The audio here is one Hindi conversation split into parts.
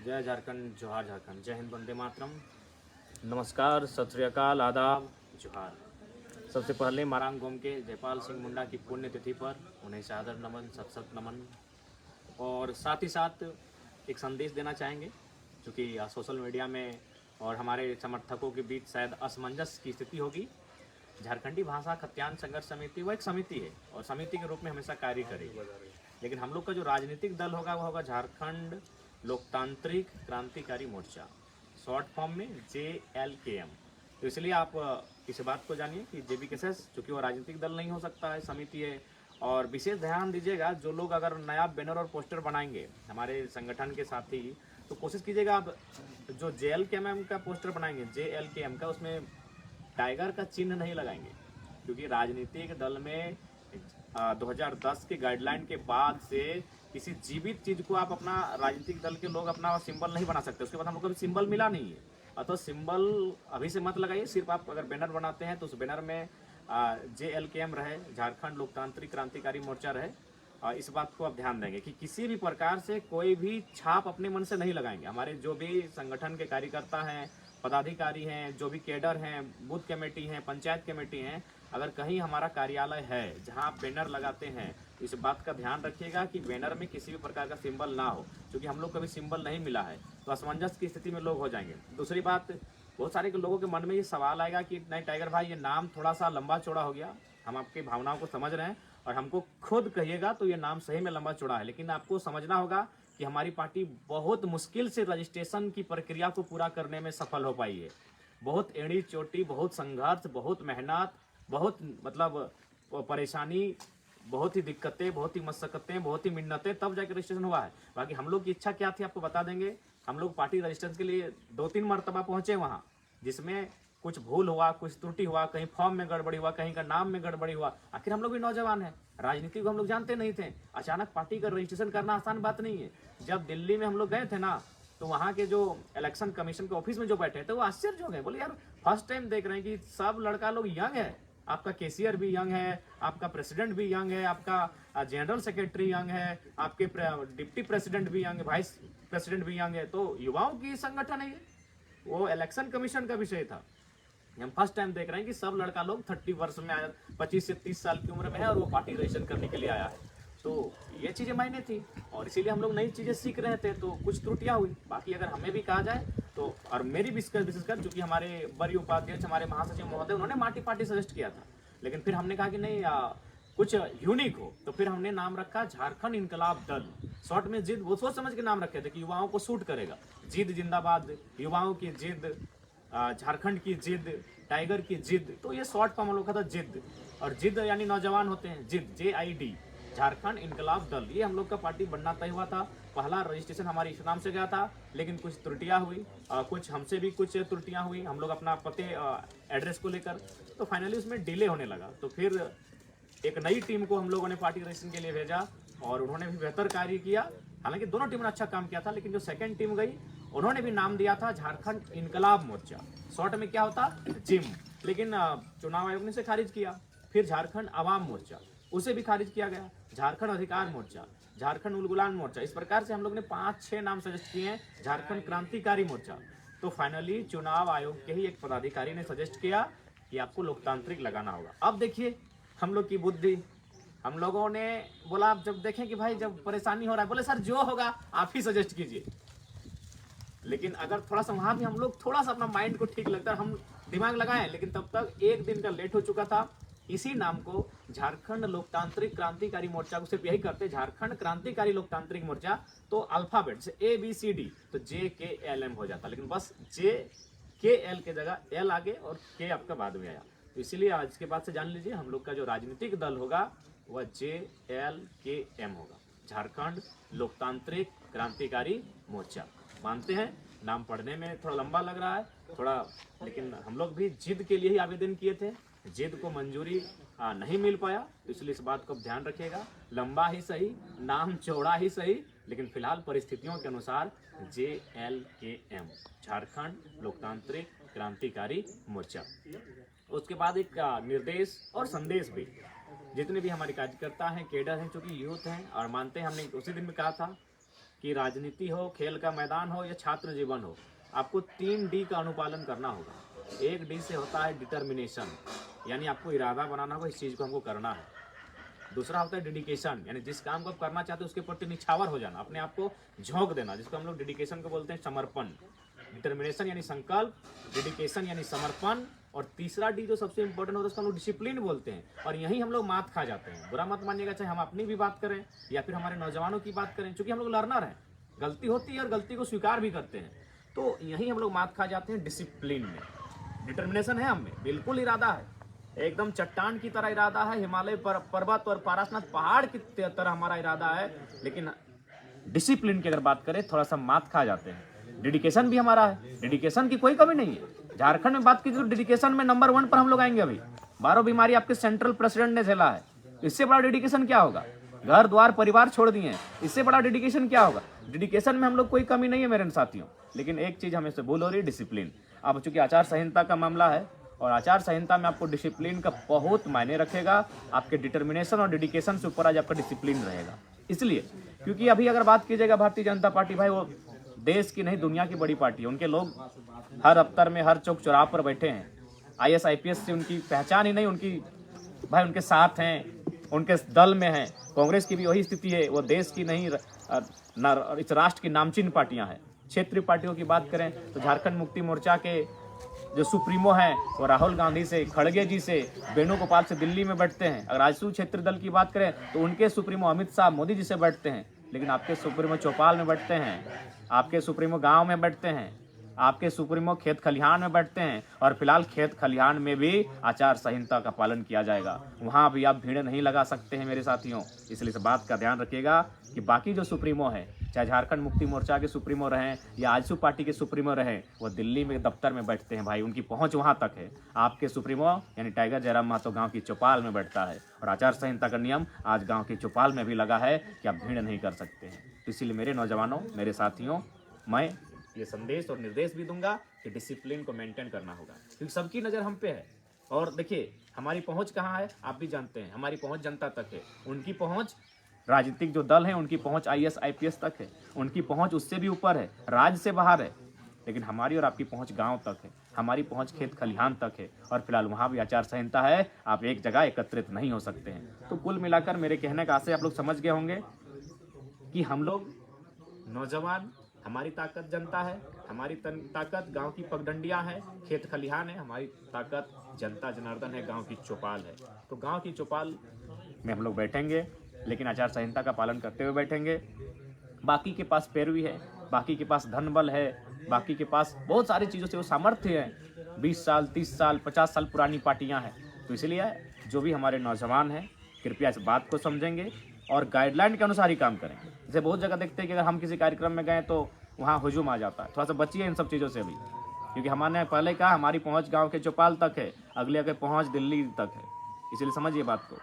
जय झारखंड, जोहार झारखंड, जय हिंद, वंदे मातरम। नमस्कार, सत श्री अकाल, आदाब, जोहार। सबसे पहले मारांग गोम के जयपाल सिंह मुंडा की पुण्यतिथि पर उन्हें सादर नमन, सत सत नमन। और साथ ही साथ एक संदेश देना चाहेंगे, क्योंकि सोशल मीडिया में और हमारे समर्थकों के बीच शायद असमंजस की स्थिति होगी। झारखंडी भाषा खत्यान संघर्ष समिति वो एक समिति है और समिति के रूप में हमेशा कार्य करेगी, लेकिन हम लोग का जो राजनीतिक दल होगा वो होगा झारखंड लोकतांत्रिक क्रांतिकारी मोर्चा, शॉर्ट फॉर्म में JLKM। तो इसलिए आप इस बात को जानिए कि JBKSS, चूँकि वो राजनीतिक दल नहीं हो सकता है, समिति है। और विशेष ध्यान दीजिएगा, जो लोग अगर नया बैनर और पोस्टर बनाएंगे हमारे संगठन के साथी, तो कोशिश कीजिएगा आप जो JLKM का पोस्टर बनाएंगे, JLKM का, उसमें टाइगर का चिन्ह नहीं लगाएंगे, क्योंकि राजनीतिक दल में 2010 के गाइडलाइन के बाद से किसी जीवित चीज को आप अपना राजनीतिक दल के लोग अपना सिंबल नहीं बना सकते। उसके बाद हम लोग को भी सिंबल मिला नहीं है, अतः सिंबल अभी से मत लगाइए। सिर्फ आप अगर बैनर बनाते हैं तो उस बैनर में JLKM रहे, झारखंड लोकतांत्रिक क्रांतिकारी मोर्चा रहे। इस बात को आप ध्यान देंगे कि किसी भी प्रकार से कोई भी छाप अपने मन से नहीं लगाएंगे। हमारे जो भी संगठन के कार्यकर्ता हैं, पदाधिकारी हैं, जो भी कैडर हैं, बूथ कमेटी हैं, पंचायत कमेटी हैं, अगर कहीं हमारा कार्यालय है जहां आप बैनर लगाते हैं, तो इस बात का ध्यान रखिएगा कि बैनर में किसी भी प्रकार का सिंबल ना हो, क्योंकि हम लोग को भी सिंबल नहीं मिला है, तो असमंजस की स्थिति में लोग हो जाएंगे। दूसरी बात, बहुत सारे लोगों के मन में ये सवाल आएगा कि नहीं टाइगर भाई, ये नाम थोड़ा सा लंबा चौड़ा हो गया। हम आपकी भावनाओं को समझ रहे हैं और हमको खुद कहिएगा तो ये नाम सही में लंबा चौड़ा है, लेकिन आपको समझना होगा कि हमारी पार्टी बहुत मुश्किल से रजिस्ट्रेशन की प्रक्रिया को पूरा करने में सफल हो पाई है। बहुत एड़ी चोटी, बहुत संघर्ष, बहुत मेहनत, बहुत मतलब परेशानी, बहुत ही दिक्कतें, बहुत ही मशक्कतें, बहुत ही मिन्नतें, तब जाकर रजिस्ट्रेशन हुआ है। बाकी हम लोग की इच्छा क्या थी आपको बता देंगे। हम लोग पार्टी रजिस्ट्रेशन के लिए 2-3 मरतबा पहुंचे वहाँ, जिसमें कुछ भूल हुआ, कुछ त्रुटि हुआ, कहीं फॉर्म में गड़बड़ी हुआ, कहीं का नाम में गड़बड़ी हुआ। आखिर हम लोग भी नौजवान हैं, राजनीति को हम लोग जानते नहीं थे। अचानक पार्टी का रजिस्ट्रेशन करना आसान बात नहीं है। जब दिल्ली में हम लोग गए थे ना, तो वहाँ के जो इलेक्शन कमीशन के ऑफिस में जो बैठे थे वो आश्चर्य हो गए, बोले यार फर्स्ट टाइम देख रहे हैं कि सब लड़का लोग यंग है। आपका केसीआर भी यंग है, आपका प्रेसिडेंट भी यंग है, आपका जनरल सेक्रेटरी यंग है, आपके डिप्टी प्रेसिडेंट भी यंग है, वाइस प्रेसिडेंट भी यंग है। तो युवाओं की संगठन है ये, वो इलेक्शन कमीशन का विषय था। हम फर्स्ट टाइम देख रहे हैं कि सब लड़का लोग 30 वर्ष में आया, 25 से 30 साल की उम्र में है और वो पार्टी रजिस्ट्रेशन करने के लिए आया है। तो ये चीज़ें मायने थी और इसीलिए हम लोग नई चीज़ें सीख रहे थे, तो कुछ त्रुटियां हुई। बाकी अगर हमें भी कहा जाए तो, और मेरी विशेषकर चूंकि हमारे वरीय उपाध्यक्ष, हमारे महासचिव महोदय, उन्होंने माटी पार्टी सजेस्ट किया था, लेकिन फिर हमने कहा कि नहीं कुछ यूनिक हो, तो फिर हमने नाम रखा झारखंड इनकलाब दल, शॉर्ट में जिद। वो सोच समझ के नाम रखे थे कि युवाओं को सूट करेगा। जिद जिंदाबाद, युवाओं की जिद, झारखंड की जिद, टाइगर की जिद, तो ये शॉर्ट फॉर्म हम लोग का था जिद। और जिद यानी नौजवान होते हैं, जिद, JID, झारखंड इनकलाब दल, ये हम लोग का पार्टी बनना तय हुआ था। पहला रजिस्ट्रेशन हमारे इस नाम से गया था, लेकिन कुछ त्रुटियां हुई, कुछ हमसे भी कुछ त्रुटियां हुई, हम लोग अपना पते एड्रेस को लेकर, तो फाइनली उसमें डिले होने लगा। तो फिर एक नई टीम को हम लोगों ने पार्टी रजिस्ट्रेशन के लिए भेजा और उन्होंने भी बेहतर कार्य किया। हालांकि दोनों टीमों ने अच्छा काम किया था, लेकिन जो सेकंड टीम गई उन्होंने भी नाम दिया था झारखंड इनकलाब मोर्चा, शॉर्ट में क्या होता, जिम, लेकिन चुनाव आयोग ने इसे खारिज किया। फिर झारखंड आवाम मोर्चा, उसे भी खारिज किया गया। झारखंड अधिकार मोर्चा, झारखंड उलगुलान मोर्चा, इस प्रकार से हम लोग ने 5-6 नाम सजेस्ट किए हैं, झारखंड क्रांतिकारी मोर्चा। तो फाइनली चुनाव आयोग के ही एक पदाधिकारी ने सजेस्ट किया कि आपको लोकतांत्रिक लगाना होगा। अब देखिए हम लोग की बुद्धि, हम लोगों ने बोला आप जब देखें कि भाई जब परेशानी हो रहा है, बोले सर जो होगा आप ही सजेस्ट कीजिए। लेकिन अगर थोड़ा सा वहां भी हम लोग थोड़ा सा अपना माइंड को ठीक लगता है, हम दिमाग लगाएं, लेकिन तब तक एक दिन का लेट हो चुका था। इसी नाम को झारखंड लोकतांत्रिक क्रांतिकारी मोर्चा को सिर्फ यही करते, झारखंड क्रांतिकारी लोकतांत्रिक मोर्चा, तो अल्फाबेट से ABCD, तो JKLM हो जाता, लेकिन बस JKL के जगह L आगे और K आपका बाद में आया। तो इसीलिए आज के बाद से जान लीजिए, हम लोग का जो राजनीतिक दल होगा वह JLKM होगा, झारखंड लोकतांत्रिक क्रांतिकारी मोर्चा। मानते हैं नाम पढ़ने में थोड़ा लंबा लग रहा है थोड़ा, लेकिन हम लोग भी जिद के लिए ही आवेदन किए थे, जिद को मंजूरी नहीं मिल पाया, तो इसलिए इस बात को ध्यान रखिएगा। लंबा ही सही, नाम चौड़ा ही सही, लेकिन फिलहाल परिस्थितियों के अनुसार JLKM, झारखंड लोकतांत्रिक क्रांतिकारी मोर्चा। उसके बाद एक निर्देश और संदेश भी, जितने भी हमारे कार्यकर्ता हैं, कैडर हैं, चूंकि यूथ हैं और मानते हैं, हमने उसी दिन में कहा था कि राजनीति हो, खेल का मैदान हो या छात्र जीवन हो, आपको 3D का अनुपालन करना होगा। 1D से होता है डिटर्मिनेशन, यानी आपको इरादा बनाना होगा, इस चीज़ को हमको करना है। दूसरा होता है डेडिकेशन, यानी जिस काम को आप करना चाहते हो उसके प्रति निछावर हो जाना, अपने आप को झोंक देना, जिसको हम लोग डेडिकेशन को बोलते हैं समर्पण। डिटर्मिनेशन यानी संकल्प, डेडिकेशन यानी समर्पण, और तीसरा डी जो सबसे इंपॉर्टेंट होता है उसको हम लोग डिसिप्लिन बोलते हैं। और यही हम लोग मात खा जाते हैं। बुरा मत मानिएगा, चाहे हम अपनी भी बात करें या फिर हमारे नौजवानों की बात करें, क्योंकि हम लोग लर्नर हैं, गलती होती है और गलती को स्वीकार भी करते हैं, तो यही हम लोग मात खा जाते हैं डिसिप्लिन में। डिटर्मिनेशन है हमें, बिल्कुल इरादा है, एकदम चट्टान की तरह इरादा है, हिमालय पर्वत और पारसनाथ पहाड़ की तरह हमारा इरादा है, लेकिन डिसिप्लिन की अगर बात करें थोड़ा सा मात खा जाते हैं। डेडिकेशन भी हमारा है, डेडिकेशन की कोई कमी नहीं है। झारखंड में बात कीजिए तो डेडिकेशन में नंबर 1 पर हम लोग आएंगे। अभी 12 बीमारी आपके सेंट्रल प्रेसिडेंट ने झेला है, इससे बड़ा डेडिकेशन क्या होगा? घर द्वार परिवार छोड़ दिए हैं, इससे बड़ा डेडिकेशन क्या होगा? डेडिकेशन में हम लोग कोई कमी नहीं है मेरे साथियों, लेकिन एक चीज हमें से भूल हो रही है, डिसिप्लिन। अब चूंकि आचार संहिता का मामला है और आचार संहिता में आपको डिसिप्लिन का बहुत मायने रखेगा। आपके डिटर्मिनेशन और डेडिकेशन से ऊपर आज आपका डिसिप्लिन रहेगा। इसलिए क्योंकि अभी अगर बात कीजिएगा भारतीय जनता पार्टी, भाई वो देश की नहीं दुनिया की बड़ी पार्टी है। उनके लोग हर दफ्तर में हर चौक चौराहे पर बैठे हैं। IAS IPS से उनकी पहचान ही नहीं, उनकी भाई उनके साथ हैं, उनके दल में हैं। कांग्रेस की भी वही स्थिति है, वो देश की नहीं इस राष्ट्र की नामचीन पार्टियां हैं। क्षेत्रीय पार्टियों की बात करें तो झारखंड मुक्ति मोर्चा के जो सुप्रीमो हैं वो राहुल गांधी से, खड़गे जी से, वेणुगोपाल से दिल्ली में बैठते हैं। अगर राजसू क्षेत्र दल की बात करें तो उनके सुप्रीमो अमित शाह मोदी जी से बैठते हैं, लेकिन आपके सुप्रीमो चौपाल में बैठते हैं, आपके सुप्रीमो गांव में बैठते हैं, आपके सुप्रीमो खेत खलिहान में बैठते हैं। और फिलहाल खेत खलिहान में भी आचार संहिता का पालन किया जाएगा, वहां भी आप भीड़ नहीं लगा सकते हैं मेरे साथियों। इसलिए इस बात का ध्यान रखिएगा कि बाकी जो सुप्रीमो है, चाहे झारखंड मुक्ति मोर्चा के सुप्रीमो रहें या आजसू पार्टी के सुप्रीमो रहें, वो दिल्ली में दफ्तर में बैठते हैं भाई, उनकी पहुंच वहां तक है। आपके सुप्रीमो यानी टाइगर जयराम महतो गांव की चौपाल में बैठता है, और आचार संहिता का नियम आज गांव की चौपाल में भी लगा है कि आप भीड़ नहीं कर सकते हैं। तो इसीलिए मेरे नौजवानों, मेरे साथियों, मैं ये संदेश और निर्देश भी दूंगा कि डिसिप्लिन को मेंटेन करना होगा, क्योंकि सबकी नज़र हम पे है। और देखिए हमारी पहुंच कहाँ है आप भी जानते हैं, हमारी पहुंच जनता तक है। उनकी पहुंच राजनीतिक जो दल है उनकी पहुंच IAS IPS तक है, उनकी पहुंच उससे भी ऊपर है, राज्य से बाहर है। लेकिन हमारी और आपकी पहुंच गांव तक है, हमारी पहुंच खेत खलिहान तक है, और फिलहाल वहां भी आचार संहिता है, आप एक जगह एकत्रित नहीं हो सकते हैं। तो कुल मिलाकर मेरे कहने का आशय आप लोग समझ गए होंगे कि हम लोग नौजवान, हमारी ताकत जनता है, हमारी ताकत गांव की पगडंडियां हैं, खेत खलिहान है, हमारी ताकत जनता जनार्दन है, गांव की चौपाल है। तो गांव की चौपाल में हम लोग बैठेंगे, लेकिन आचार संहिता का पालन करते हुए बैठेंगे। बाकी के पास पैरवी है, बाकी के पास धन बल है, बाकी के पास बहुत सारी चीज़ों से वो सामर्थ्य है। 20 साल 30 साल 50 साल पुरानी पार्टियां हैं। तो इसलिए जो भी हमारे नौजवान हैं कृपया इस बात को समझेंगे और गाइडलाइन के अनुसार ही काम करें। जैसे बहुत जगह देखते हैं कि अगर हम किसी कार्यक्रम में गए तो वहाँ हुजूम आ जाता है। थोड़ा सा बचिए इन सब चीज़ों से भी, क्योंकि हमने पहले कहा हमारी पहुँच गाँव के चौपाल तक है, अगले के पहुँच दिल्ली तक है। इसलिए समझिए बात को।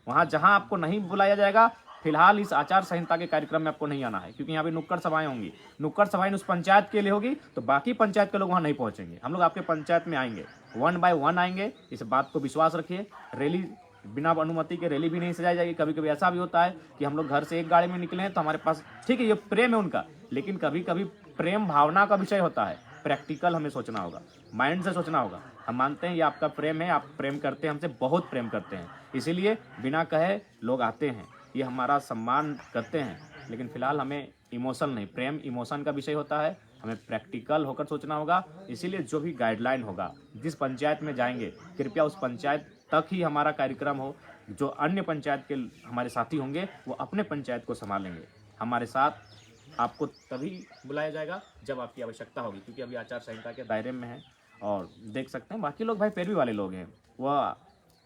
वहाँ जहाँ आपको नहीं बुलाया जाएगा, फिलहाल इस आचार संहिता के कार्यक्रम में आपको नहीं आना है, क्योंकि यहाँ पे नुक्कड़ सभाएं होंगी। नुक्कड़ सभाएं उस पंचायत के लिए होगी, तो बाकी पंचायत के लोग वहाँ नहीं पहुँचेंगे। हम लोग आपके पंचायत में आएंगे, 1 by 1 आएंगे। इस बात को विश्वास रखिए। रैली बिना अनुमति के रैली भी नहीं सजाई जाएगी। कभी कभी ऐसा भी होता है कि हम लोग घर से एक गाड़ी में निकले हैं तो हमारे पास, ठीक है ये प्रेम है उनका, लेकिन कभी कभी प्रेम भावना का विषय होता है। प्रैक्टिकल हमें सोचना होगा, माइंड से सोचना होगा। हम मानते हैं ये आपका प्रेम है, आप प्रेम करते हैं, हमसे बहुत प्रेम करते हैं, इसीलिए बिना कहे लोग आते हैं, ये हमारा सम्मान करते हैं। लेकिन फिलहाल हमें इमोशन नहीं, प्रेम इमोशन का विषय होता है, हमें प्रैक्टिकल होकर सोचना होगा। इसीलिए जो भी गाइडलाइन होगा, जिस पंचायत में जाएंगे कृपया उस पंचायत तक ही हमारा कार्यक्रम हो। जो अन्य पंचायत के हमारे साथी होंगे वो अपने पंचायत को संभालेंगे। हमारे साथ आपको तभी बुलाया जाएगा जब आपकी आवश्यकता होगी, क्योंकि अभी आचार संहिता के दायरे में है। और देख सकते हैं बाकी लोग भाई पैरवी वाले लोग हैं, वह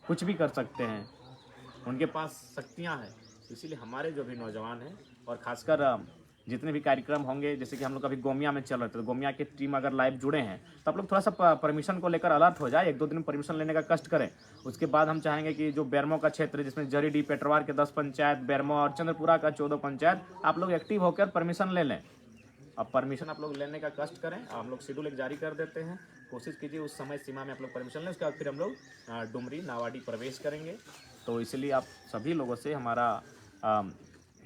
कुछ भी कर सकते हैं, उनके पास शक्तियाँ हैं। इसीलिए हमारे जो भी नौजवान हैं और ख़ासकर जितने भी कार्यक्रम होंगे, जैसे कि हम लोग अभी गोमिया में चल रहे थे, तो गोमिया की टीम अगर लाइव जुड़े हैं तो आप लोग थोड़ा सा परमिशन को लेकर अलर्ट हो जाए, 1-2 दिन परमिशन लेने का कष्ट करें। उसके बाद हम चाहेंगे कि जो बेरमो का क्षेत्र, जिसमें जरीडी पेटरवार के 10 पंचायत, बेरमो और चंद्रपुरा का 14 पंचायत, आप लोग एक्टिव होकर परमिशन ले लें। अब परमिशन आप लोग लेने का कष्ट करें, हम लोग शेड्यूल एक जारी कर देते हैं, कोशिश कीजिए उस समय सीमा में आप लोग परमिशन लें। उसके बाद फिर हम लोग डुमरी नावाडी प्रवेश करेंगे। तो इसलिए आप सभी लोगों से हमारा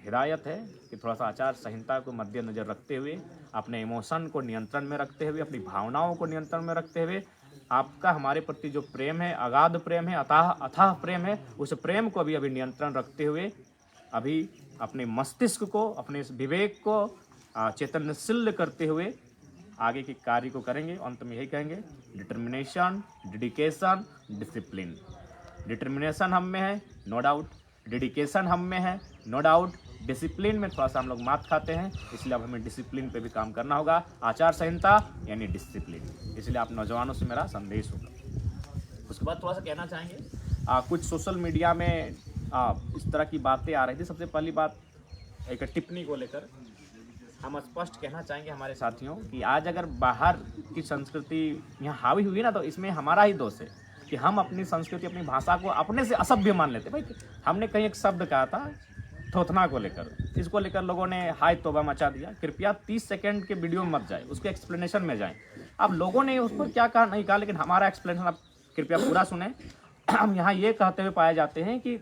हिदायत है कि थोड़ा सा आचार संहिता को मद्देनजर रखते हुए, अपने इमोशन को नियंत्रण में रखते हुए, अपनी भावनाओं को नियंत्रण में रखते हुए, आपका हमारे प्रति जो प्रेम है, अगाध प्रेम है, अथाह प्रेम है, उस प्रेम को अभी नियंत्रण रखते हुए अभी अपने मस्तिष्क को, अपने इस विवेक को चैतन्यशील करते हुए आगे के कार्य को करेंगे। अंत में यही कहेंगे, डिटर्मिनेशन, डेडिकेशन, डिसिप्लिन। डिटर्मिनेशन हम में है, नो डाउट। डेडिकेशन हम में है, नो डाउट। डिसिप्लिन में थोड़ा सा हम लोग मात खाते हैं, इसलिए अब हमें डिसिप्लिन पे भी काम करना होगा। आचार संहिता यानी डिसिप्लिन, इसलिए आप नौजवानों से मेरा संदेश होगा। उसके बाद थोड़ा सा कहना चाहेंगे, कुछ सोशल मीडिया में इस तरह की बातें आ रही थी। सबसे पहली बात, एक टिप्पणी को लेकर हम स्पष्ट कहना चाहेंगे हमारे साथियों कि आज अगर बाहर की संस्कृति यहाँ हावी हुई ना, तो इसमें हमारा ही दोष है कि हम अपनी संस्कृति, अपनी भाषा को अपने से असभ्य मान लेते। भाई हमने कहीं एक शब्द कहा था थोथना को लेकर, इसको लेकर लोगों ने हाय तौबा मचा दिया। कृपया 30 सेकंड के वीडियो में मत जाए, उसके एक्सप्लेनेशन में जाएं। अब लोगों ने उस पर क्या कहा नहीं कहा, लेकिन हमारा एक्सप्लेनेशन आप कृपया पूरा सुने। हम यहाँ ये कहते हुए पाए जाते हैं कि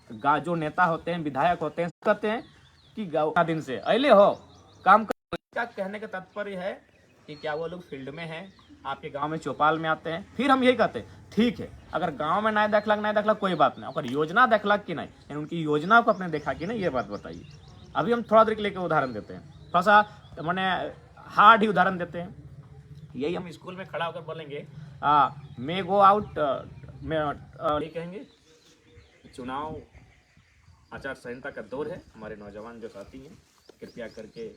जो नेता होते हैं, विधायक होते हैं, कहते हैं कि गाँव दिन से अले हो काम कर। इसका कहने का तात्पर्य है कि क्या वो लोग फील्ड में हैं, आपके गांव में चौपाल में आते हैं। फिर हम यही कहते हैं, ठीक है, अगर गांव में नहीं देखलक कोई बात नहीं, अगर योजना देखलक कि नहीं, यानी उनकी योजना को अपने देखा कि नहीं, ये बात बताइए। अभी हम थोड़ा देर के लेकर उदाहरण देते हैं, थोड़ा सा मैंने हार्ड ही उदाहरण देते हैं। यही हम स्कूल में खड़ा होकर बोलेंगे, मे गो आउट, ये कहेंगे चुनाव आचार संहिता का दौर है। हमारे नौजवान जो साथी हैं, कृपया करके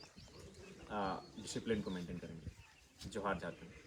डिसिप्लिन को मेंटेन करेंगे। जोहार झारखंड।